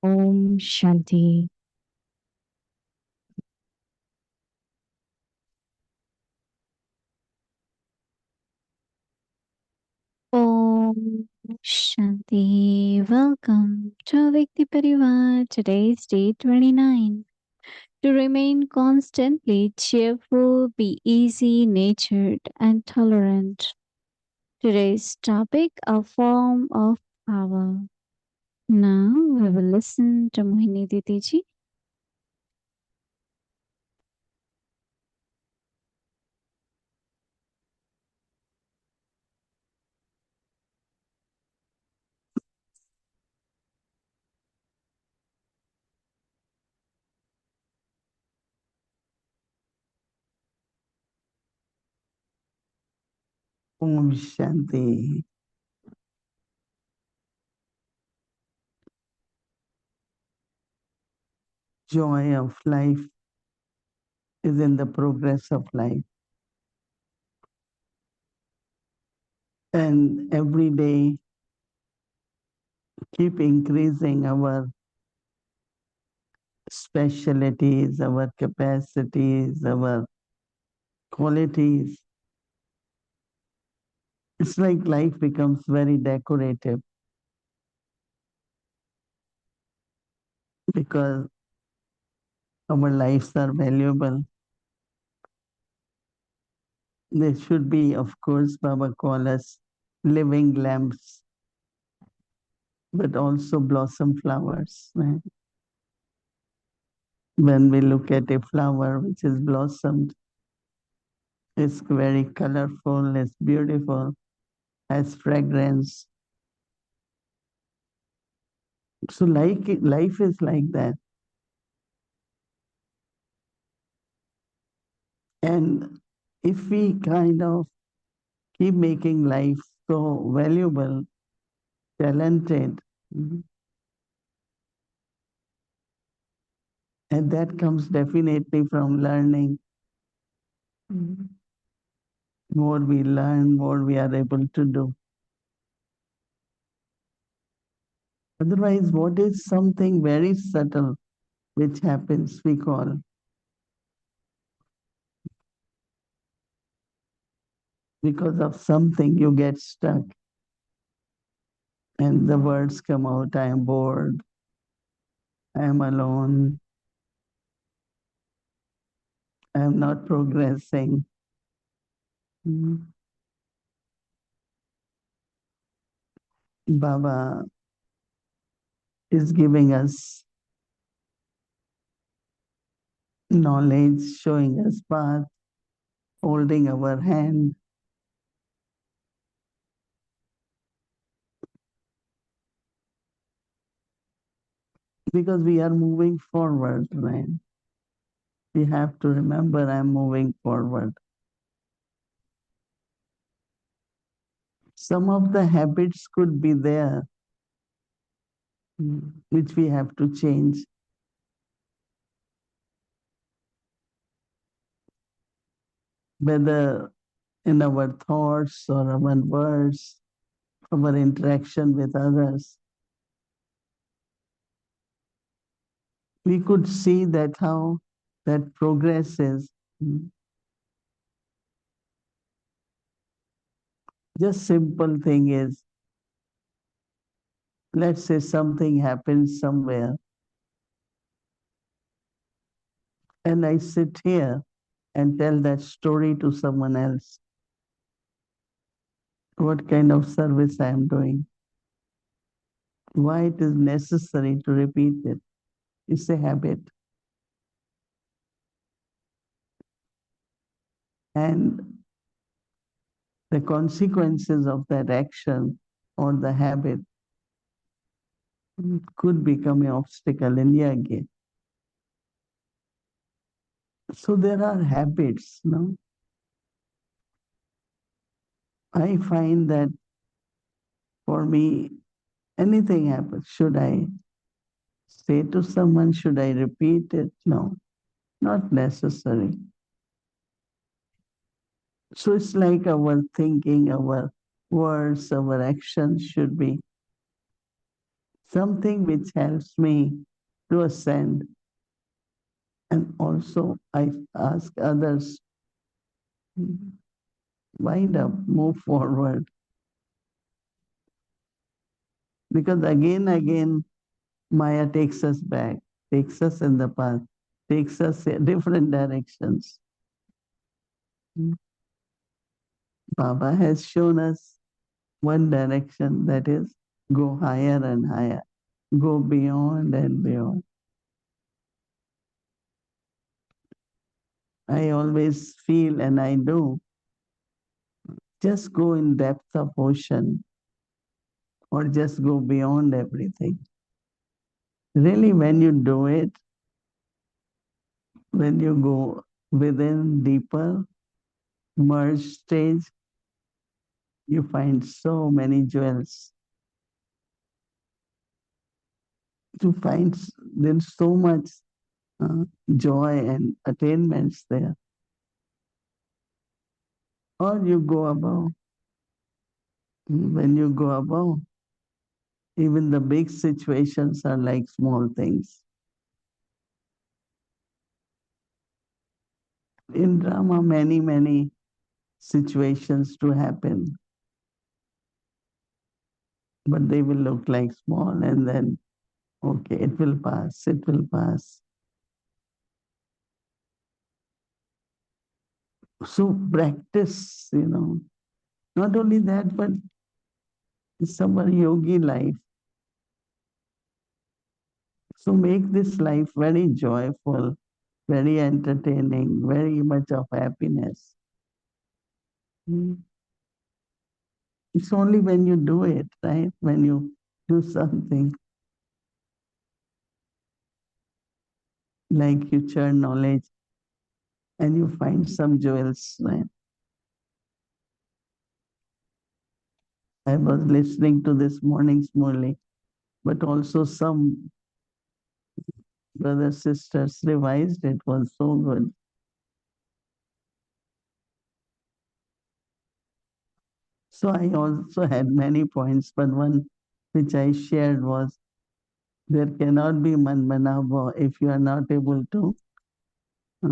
Om Shanti. Om Shanti. Welcome to Vikti Parivar. Today's day 29. To remain constantly cheerful, be easy natured and tolerant. Today's topic, a form of power. Now we will listen to Mohini Didi ji. Om Shanti. Joy of life is in the progress of life. And every day keep increasing our specialities, our capacities, our qualities. It's like life becomes very decorative because our lives are valuable. They should be, of course, Baba call us living lamps, but also blossom flowers. Right? When we look at a flower which is blossomed, it's very colorful, it's beautiful, has fragrance. So life is like that. And if we kind of keep making life so valuable, talented, and that comes definitely from learning. More we learn, more we are able to do. Otherwise, what is something very subtle which happens, we call, because of something you get stuck and the words come out, I am bored, I am alone, I am not progressing. Baba is giving us knowledge, showing us path, holding our hand. Because we are moving forward, right? We have to remember I'm moving forward. Some of the habits could be there, which we have to change. Whether in our thoughts or our words, our interaction with others, we could see that how that progresses. Just simple thing is, let's say something happens somewhere, and I sit here and tell that story to someone else. What kind of service I am doing? Why it is necessary to repeat it? It's a habit. And the consequences of that action or the habit could become an obstacle in the again. So there are habits, no? I find that for me, anything happens. Should I say to someone, should I repeat it? No, not necessary. So it's like our thinking, our words, our actions should be something which helps me to ascend. And also, I ask others, wind up, move forward. Because again, Maya takes us back, takes us in the path, takes us in different directions. Baba has shown us one direction, that is, go higher and higher, go beyond and beyond. I always feel, and I do, just go in depth of ocean or just go beyond everything. Really, when you do it, when you go within deeper, merge stage, you find so many jewels. You find there's so much uh, joy and attainments there. Or you go above. When you go above, even the big situations are like small things. In drama, many situations to happen, but they will look like small and then, okay, it will pass, it will pass. So practice, not only that, but it's our yogi life. So make this life very joyful, very entertaining, very much of happiness. Mm. It's only when you do it, right? When you do something like you churn knowledge and you find some jewels, right? I was listening to this morning's Murli, but also some brothers, sisters revised it, was so good. So I also had many points, but one which I shared was there cannot be manmanava if you are not able to uh,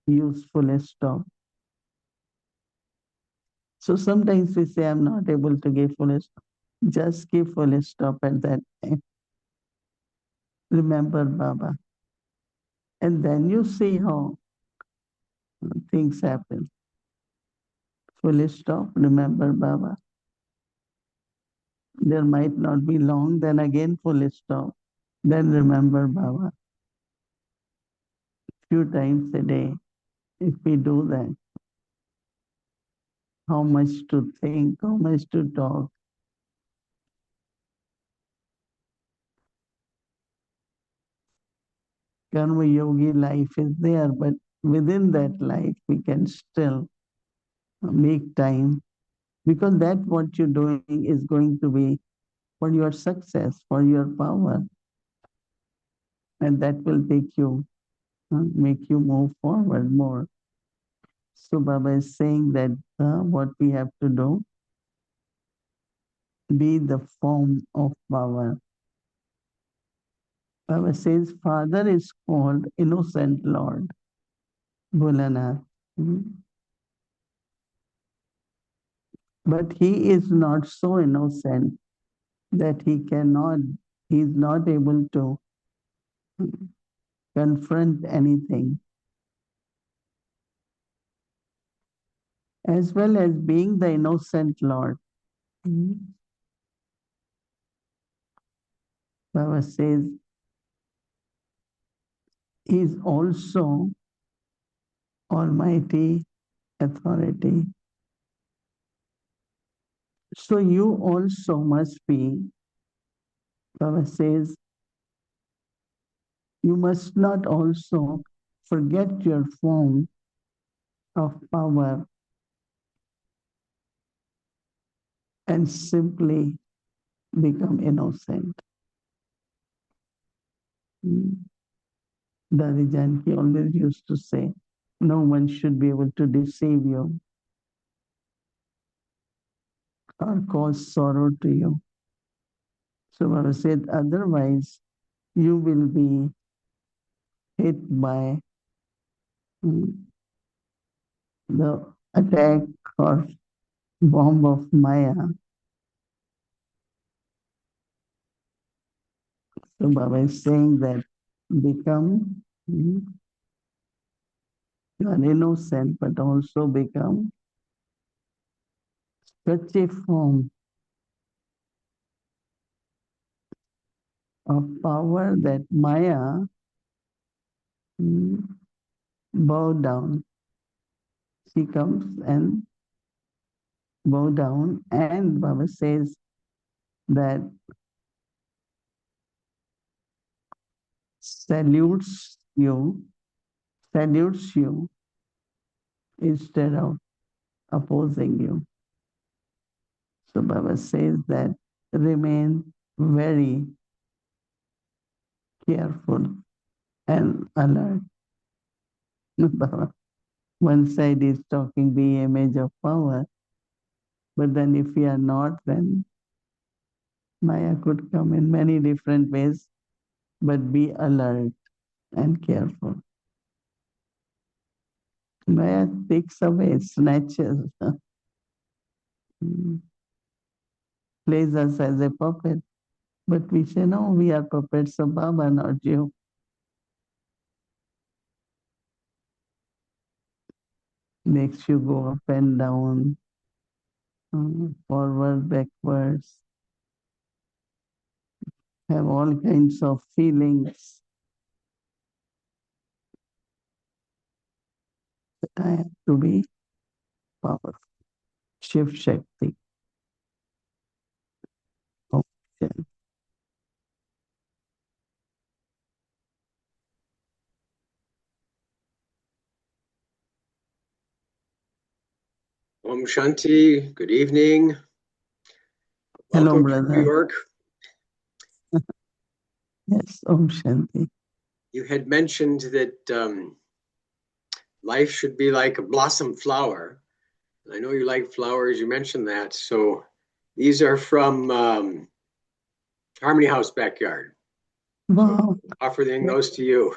use full stop. So sometimes we say, I'm not able to give full stop. Just give full stop at that time. Remember Baba. And then you see how things happen. Full stop, remember Baba. There might not be long, then again full stop. Then remember Baba. Few times a day. If we do that, how much to think, how much to talk. Karma yogi life is there, but within that life, we can still make time because that what you're doing is going to be for your success, for your power, and that will take you, make you move forward more. So Baba is saying that what we have to do, be the form of power. Baba says, Father is called innocent Lord, Bholanath. Mhm. But he is not so innocent that he is not able to confront anything. As well as being the innocent Lord, Baba says, he is also Almighty authority. So you also must be, Baba says, you must not also forget your form of power and simply become innocent. Dadi Janki always used to say, no one should be able to deceive you or cause sorrow to you. So Baba said, otherwise you will be hit by the attack or bomb of Maya. So Baba is saying that become you are innocent, but also become such a form of power that Maya bow down. She comes and bow down, and Baba says that salutes you, salutes you instead of opposing you. So Baba says that remain very careful and alert. Baba, one side is talking be image of power, but then if we are not, then Maya could come in many different ways, but be alert and careful. Maya takes away, snatches, plays us as a puppet. But we say, no, we are puppets of Baba, not you. Makes you go up and down, forward, backwards, have all kinds of feelings. But I have to be powerful. Shiv Shakti. Okay. Om Shanti, good evening. Hello, Welcome from New brother. York. Yes, Om Shanti. You had mentioned that life should be like a blossom flower. I know you like flowers, you mentioned that. So these are from Harmony House backyard. So Wow. offering those to you.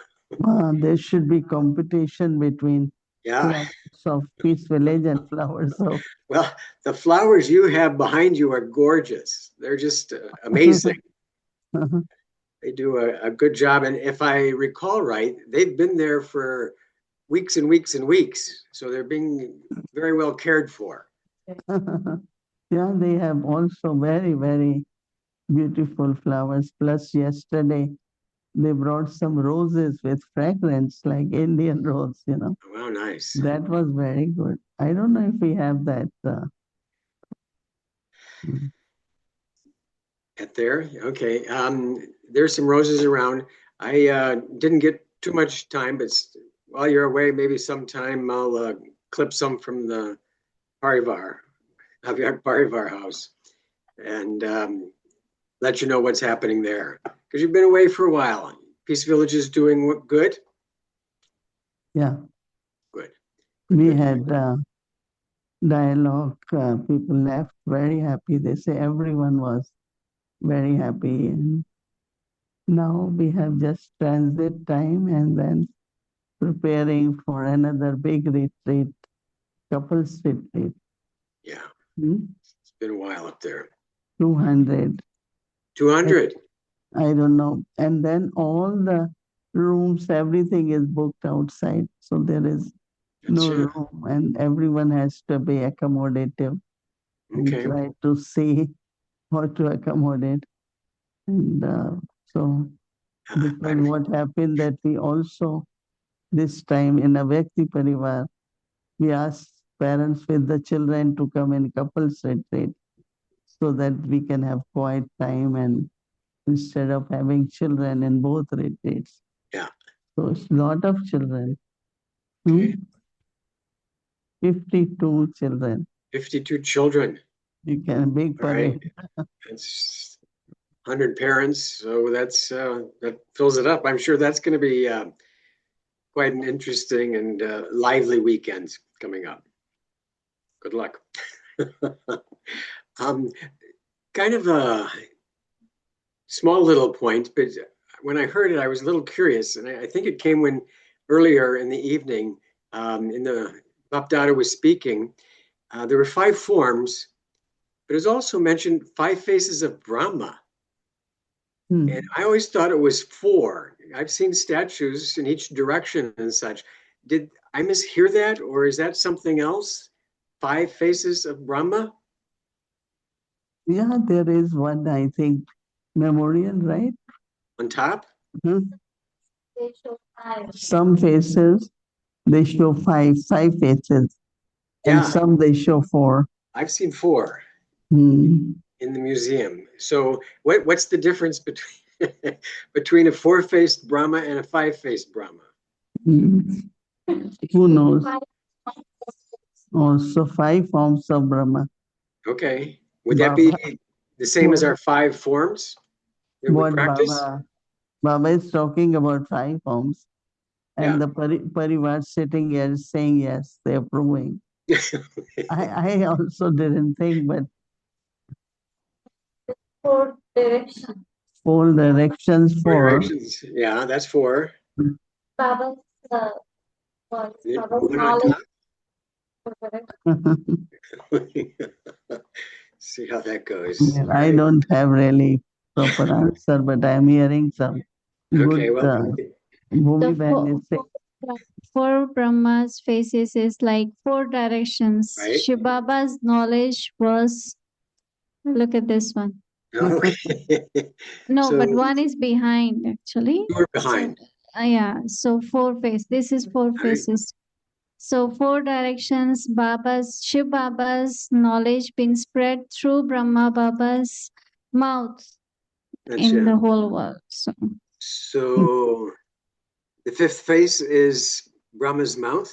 There should be competition between Yeah. flowers of Peace Village and flowers of. Well, the flowers you have behind you are gorgeous. They're just amazing. They do a good job. And if I recall right, they've been there for weeks and weeks and weeks. So they're being very well cared for. Yeah, they have also very, very beautiful flowers. Plus, yesterday they brought some roses with fragrance, like Indian rose. Wow, nice. That was very good. I don't know if we have that. At there, okay. There's some roses around. I didn't get too much time, but while you're away, maybe sometime I'll clip some from the Parivar, Parivar house, and let you know what's happening there. Because you've been away for a while. Peace Village is doing good. Yeah, Good. we Good. had dialogue. People left very happy. They say everyone was very happy. And now we have just transit time and then preparing for another big retreat, couples retreat. Yeah, Hmm? it's been a while up there. 200. 200. I don't know. And then all the rooms, everything is booked outside. So there is no Gotcha. room and everyone has to be accommodative. We Okay. try to see how to accommodate. And so, because I'm what happened that we also, this time in a Vyakti Parivar, we asked parents with the children to come in couples retreat so that we can have quiet time and instead of having children in both retreats. yeah. So it's a lot of children. Okay. 52 children. 52 children. You can big All right. parade. That's 100 parents, so that fills it up. I'm sure that's going to be quite an interesting and lively weekend coming up. Good luck. um, kind of small little point, but when I heard it, I was a little curious, and I think it came when earlier in the evening, in the Bapdada was speaking. There were five forms, but it was also mentioned five faces of Brahma. And Hmm. I always thought it was four. I've seen statues in each direction and such. Did I mishear that, or is that something else? Five faces of Brahma Yeah, there is one, I think, memorial, right? on top? Hmm. Some faces they show five faces, and Yeah, some they show four. I've seen four Hmm. in the museum. So what's the difference between between a four-faced Brahma and a five-faced Brahma? Hmm. Who knows? Also, five forms of Brahma. Okay. Would that be Baba, the same as what, our five forms that we what practice? Baba is talking about five forms, Yeah. and the Parivar sitting here is saying yes, they're approving. I also didn't think, but four directions Four for. directions. Yeah, that's four. One on top. See how that goes. All I right. don't have really proper answer, but I'm hearing some Okay. good Well, The Bhumi Bhai is saying. four Brahma's faces is like four directions. right. Shiv Baba's knowledge was, look at this one. Okay. No, So but one is behind actually. you were So, behind. yeah, so four face. This is four All right. faces. So four directions. Baba's Shiv Baba's knowledge been spread through Brahma Baba's mouth That's in yeah. the whole world. So So the fifth face is Brahma's mouth.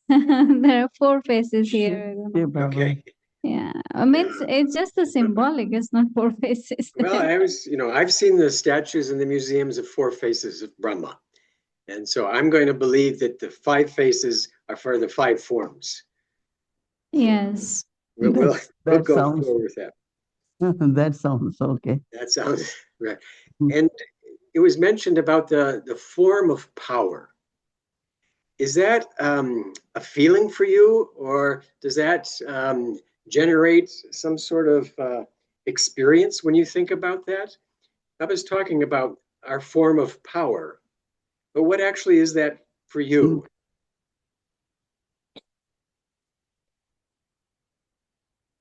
there are four faces here. I don't know. Shiv Baba. Okay. Yeah, I mean Yeah. it's just a symbolic. It's not four faces. Well, I've seen the statues in the museums of four faces of Brahma. And so I'm going to believe that the five faces are for the five forms. So Yes. we'll, That we'll, we'll that go sounds forward with that. that sounds okay. That sounds right. And it was mentioned about the form of power. Is that a feeling for you, or does that generate some sort of experience when you think about that? I was talking about our form of power, but what actually is that for Mm. you?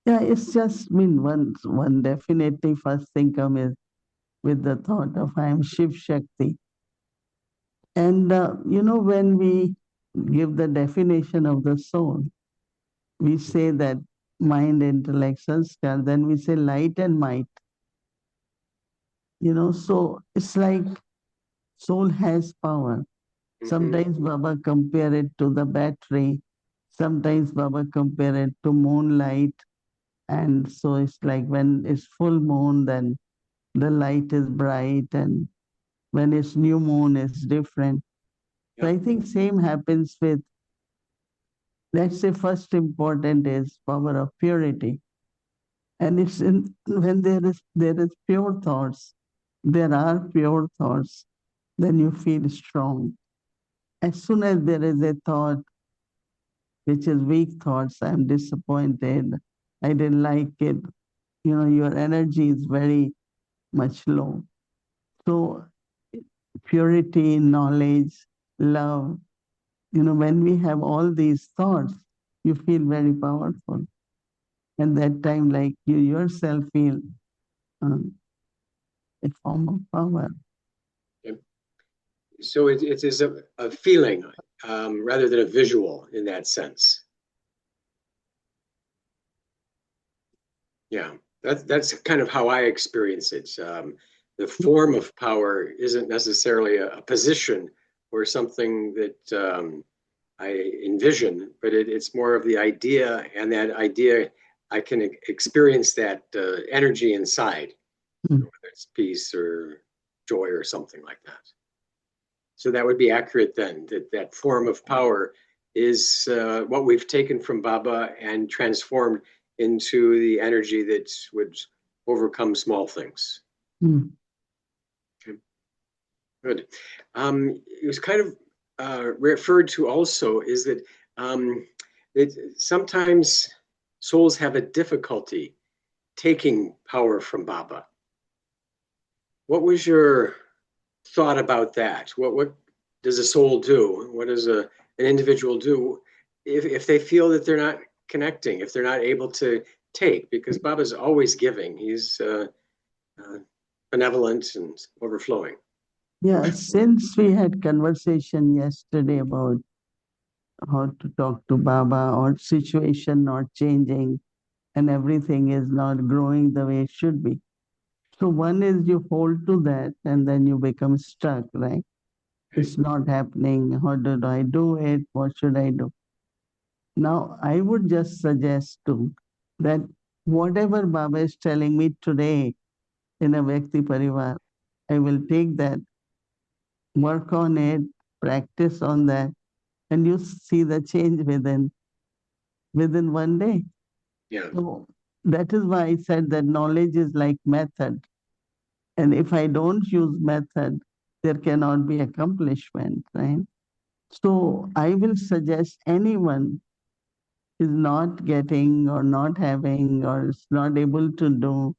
Yeah, it's just one definitely first thing come is with the thought of I am Shiv Shakti. And when we give the definition of the soul, we say that mind, intellect, sanskar, then we say light and might. So it's like soul has power. Hmm. Sometimes Baba compare it to the battery. Sometimes Baba compare it to moonlight. And so it's like when it's full moon, then the light is bright, and when it's new moon, it's different. So Yeah. I think same happens with, let's say, first important is power of purity. And it's when there is pure thoughts, there are pure thoughts, then you feel strong. As soon as there is a thought which is weak thoughts, I'm disappointed, I didn't like it, your energy is very much low. So purity, knowledge, love, when we have all these thoughts, you feel very powerful. And that time, like you yourself feel um, a form of power. So it is a feeling rather than a visual in that sense. Yeah, that's kind of how I experience it. The form of power isn't necessarily a position or something that I envision, but it's more of the idea, and that idea I can experience that energy inside, Mm. whether it's peace or joy or something like that. So that would be accurate then, that that form of power is what we've taken from Baba and transformed into the energy that would overcome small things. Hmm. Okay. Good. It was kind of referred to also is that sometimes souls have a difficulty taking power from Baba. What was your thought about that? What does a soul do? What does an individual do if they feel that they're not connecting, if they're not able to take? Because Baba's always giving. He's benevolent and overflowing. Yeah, since we had conversation yesterday about how to talk to Baba or situation not changing and everything is not growing the way it should be. So one is you hold to that and then you become stuck, right? It's not happening. How did I do it? What should I do? Now, I would just suggest to that whatever Baba is telling me today in a Vyakti Parivar, I will take that, work on it, practice on that, and you see the change within one day. Yeah. So that is why I said that knowledge is like method. And if I don't use method, there cannot be accomplishment, right? So I will suggest anyone is not getting or not having or is not able to do,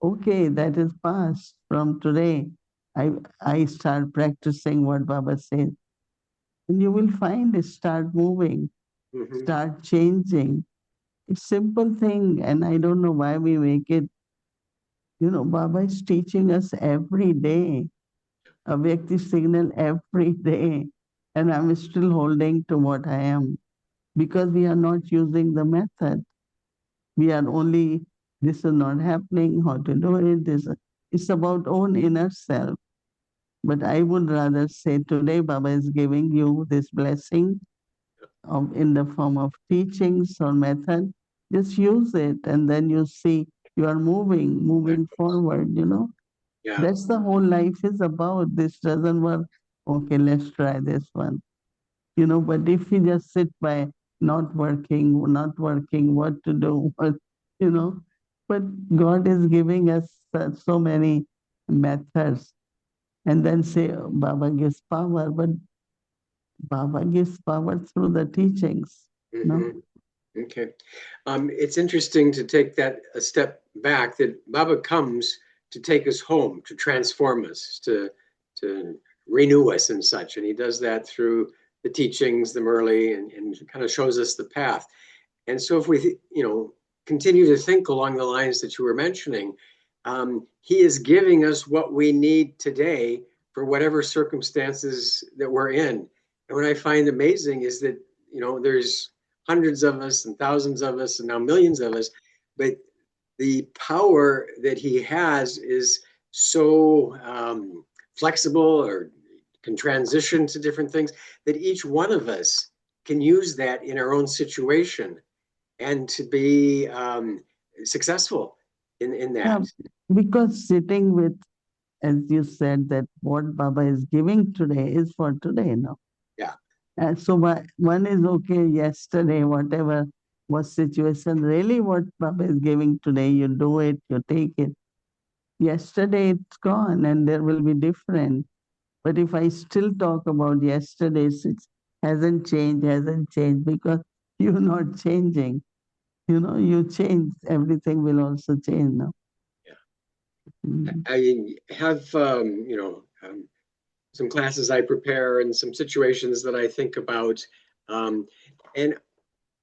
okay, that is past. From today, I start practicing what Baba says. And you will find it start moving, start changing. It's simple thing, and I don't know why we make it. Baba is teaching us every day, a Vyakti signal every day, and I'm still holding to what I am because we are not using the method. We are only, this is not happening, how to do it. It's about own inner self. But I would rather say today Baba is giving you this blessing in the form of teachings or method. Just use it and then you see you are moving forward. Yeah. That's the whole life is about. This doesn't work. Okay, let's try this one. But if you just sit by not working, what to do, you know, but God is giving us so many methods and then say Baba gives power, but Baba gives power through the teachings. No? Okay. It's interesting to take that a step back that Baba comes to take us home, to transform us, to renew us and such. And he does that through the teachings, the Murli, and kind of shows us the path. And so if we, continue to think along the lines that you were mentioning, he is giving us what we need today for whatever circumstances that we're in. And what I find amazing is that, there's hundreds of us and thousands of us and now millions of us, but the power that he has is so flexible or can transition to different things that each one of us can use that in our own situation and to be successful in Yeah, that. because sitting with, as you said, that what Baba is giving today is for today now. Yeah. And so one is okay, yesterday, whatever was situation, really what Baba is giving today, you do it, you take it. Yesterday it's gone and there will be different. But if I still talk about yesterday, it hasn't changed because you're not changing. You change, everything will also change now. Yeah. I have, some classes I prepare and some situations that I think about. And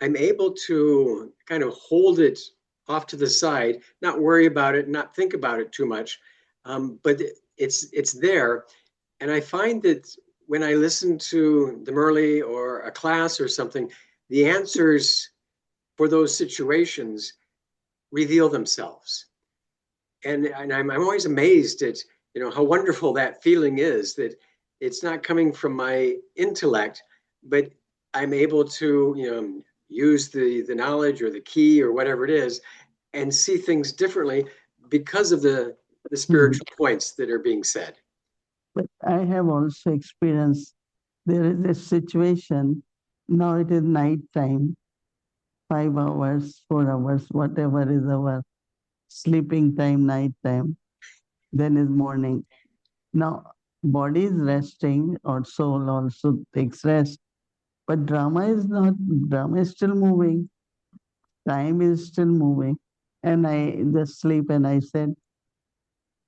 I'm able to kind of hold it off to the side, not worry about it, not think about it too much. But it's there. And I find that when I listen to the Murli or a class or something, the answers for those situations reveal themselves. And I'm always amazed at how wonderful that feeling is, that it's not coming from my intellect, but I'm able to use the knowledge or the key or whatever it is and see things differently because of the spiritual points that are being said. But I have also experienced there is a situation, now it is night time, 5 hours, 4 hours, whatever is our. sleeping time, night time, then is morning. Now, body is resting or soul also takes rest. But drama is not, drama is still moving. Time is still moving. And I just sleep and I said,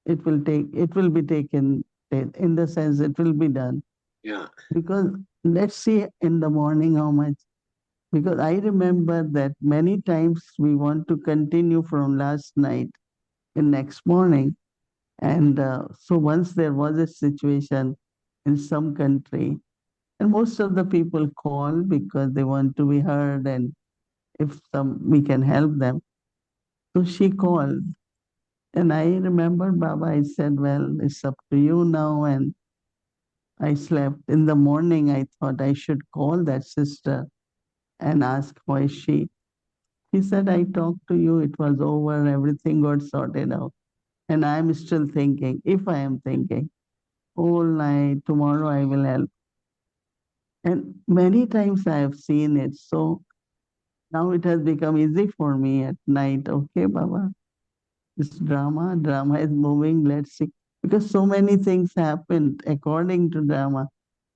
it will be taken, in the sense it will be done. Yeah. Because let's see in the morning how much. Because I remember that many times we want to continue from last night in next morning. And so once there was a situation in some country, and most of the people call because they want to be heard and if we can help them. So she called. And I remember Baba, I said, well, it's up to you now. And I slept. In the morning, I thought I should call that sister and ask how is she. He said, I talked to you, it was over, everything got sorted out. And I'm still thinking, if I am thinking, all night, tomorrow I will help. And many times I have seen it. So now it has become easy for me at night. Okay, Baba, this drama is moving, let's see. Because so many things happened according to drama.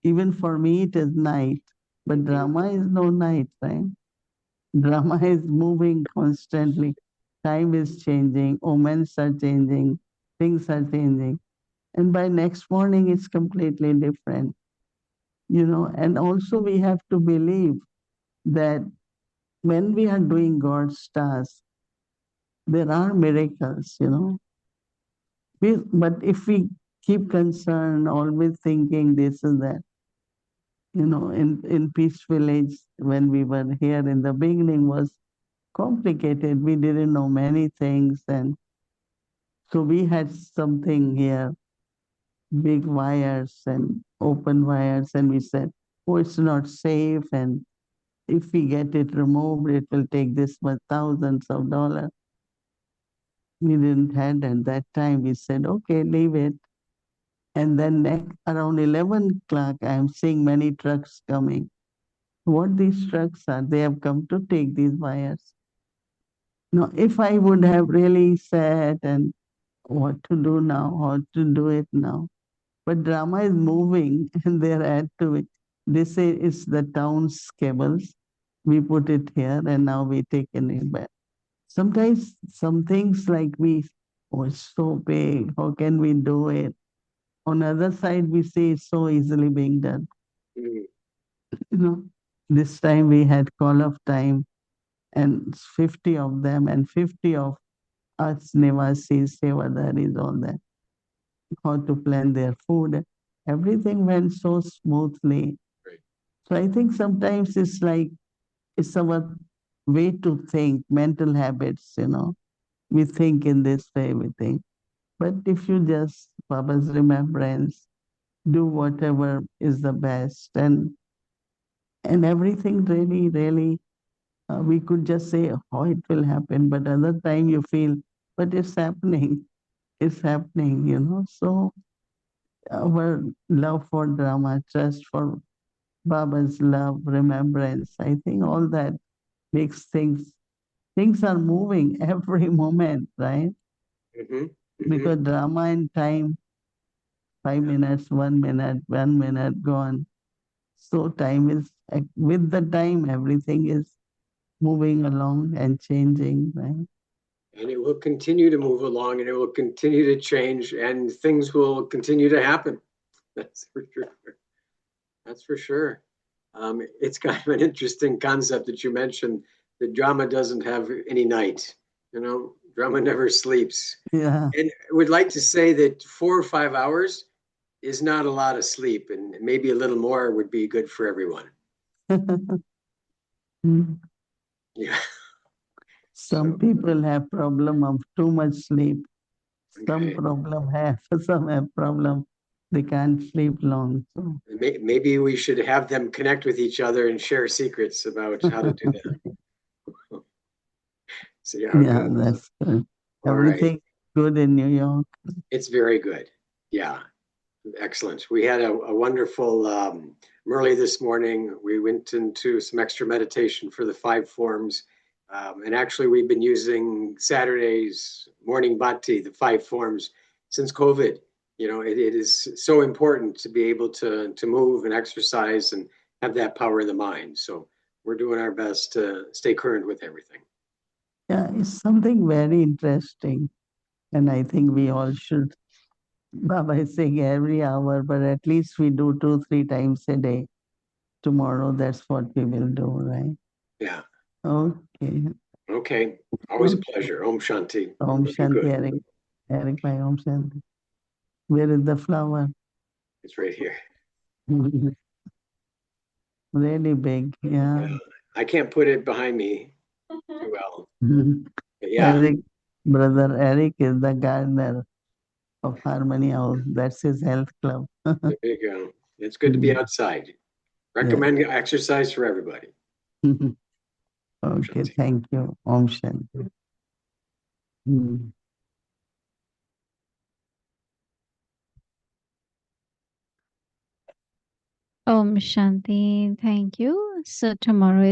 Even for me, it is night, but Mhm. drama is no night, right? Drama is moving constantly. Time is changing, omens are changing, things are changing. And by next morning, it's completely different, And also, we have to believe that when we are doing God's task, there are miracles. But if we keep concerned, always thinking this and that, in Peace Village, when we were here in the beginning, was complicated. We didn't know many things. And so we had something here, big wires and open wires. And we said, oh, it's not safe. And if we get it removed, it will take this much thousands of dollars. We didn't have at that time. We said, okay, leave it. And then around 11 o'clock, I am seeing many trucks coming. What these trucks are, they have come to take these wires. Now, if I would have really sat and what to do now, how to do it now. But drama is moving and they're add to it. They say it's the town's cables. We put it here and now we taken it back. Sometimes some things like oh, it's so big. How can we do it? On the other side, we see it's so easily being done. Mhm. You know, this time we had call of time and 50 of them and 50 of us Nivasis, Sevadaris, all that, how to plan their food. Everything went so smoothly. Right. So I think sometimes it's our way to think, mental habits. We think in this way, we think. But if you just, Baba's remembrance, do whatever is the best and everything really, really, we could just say how it will happen, but other time you feel, but it's happening. So our love for drama, trust for Baba's love, remembrance, I think all that makes things are moving every moment, right? Mhm. Mhm. Because drama and time, 5 minutes, 1 minute, 1 minute gone. So time is, with the time, everything is moving along and changing, right? And it will continue to move along and it will continue to change and things will continue to happen. That's for sure. That's for sure. It's kind of an interesting concept that you mentioned that drama doesn't have any night. Drama never sleeps. Yeah. And I would like to say that 4 or 5 hours is not a lot of sleep, and maybe a little more would be good for everyone. Mm. Yeah. Some So, people have problem of too much sleep. Some okay. problem have, some have problem. They can't sleep long. So Maybe we should have them connect with each other and share secrets about how to do that. See how it yeah, goes. that's good. All right. Everything good in New York. It's very good. Yeah. Excellent. We had a wonderful Murley this morning. We went into some extra meditation for the 5 forms, And actually, we've been using Saturday's morning bhakti, the 5 forms, since COVID. It is so important to be able to move and exercise and have that power in the mind. So we're doing our best to stay current with everything. Yeah, it's something very interesting. And I think we all should. Baba is saying every hour, but at least we do 2, 3 times a day. Tomorrow, that's what we will do, right? Yeah. Okay. Okay. Always a pleasure. Om Shanti. Om Be Shanti, good. Eric. Eric, my Om Shanti. Where is the flower? It's right here. Really big, yeah. I can't put it behind me too well. But yeah, Eric, brother Eric is the gardener of Harmony House. That's his health club. there you go. It's good to be outside. Recommend exercise for everybody. Okay, thank you. Om Shanti. Mm. Om Shanti. Thank you. So tomorrow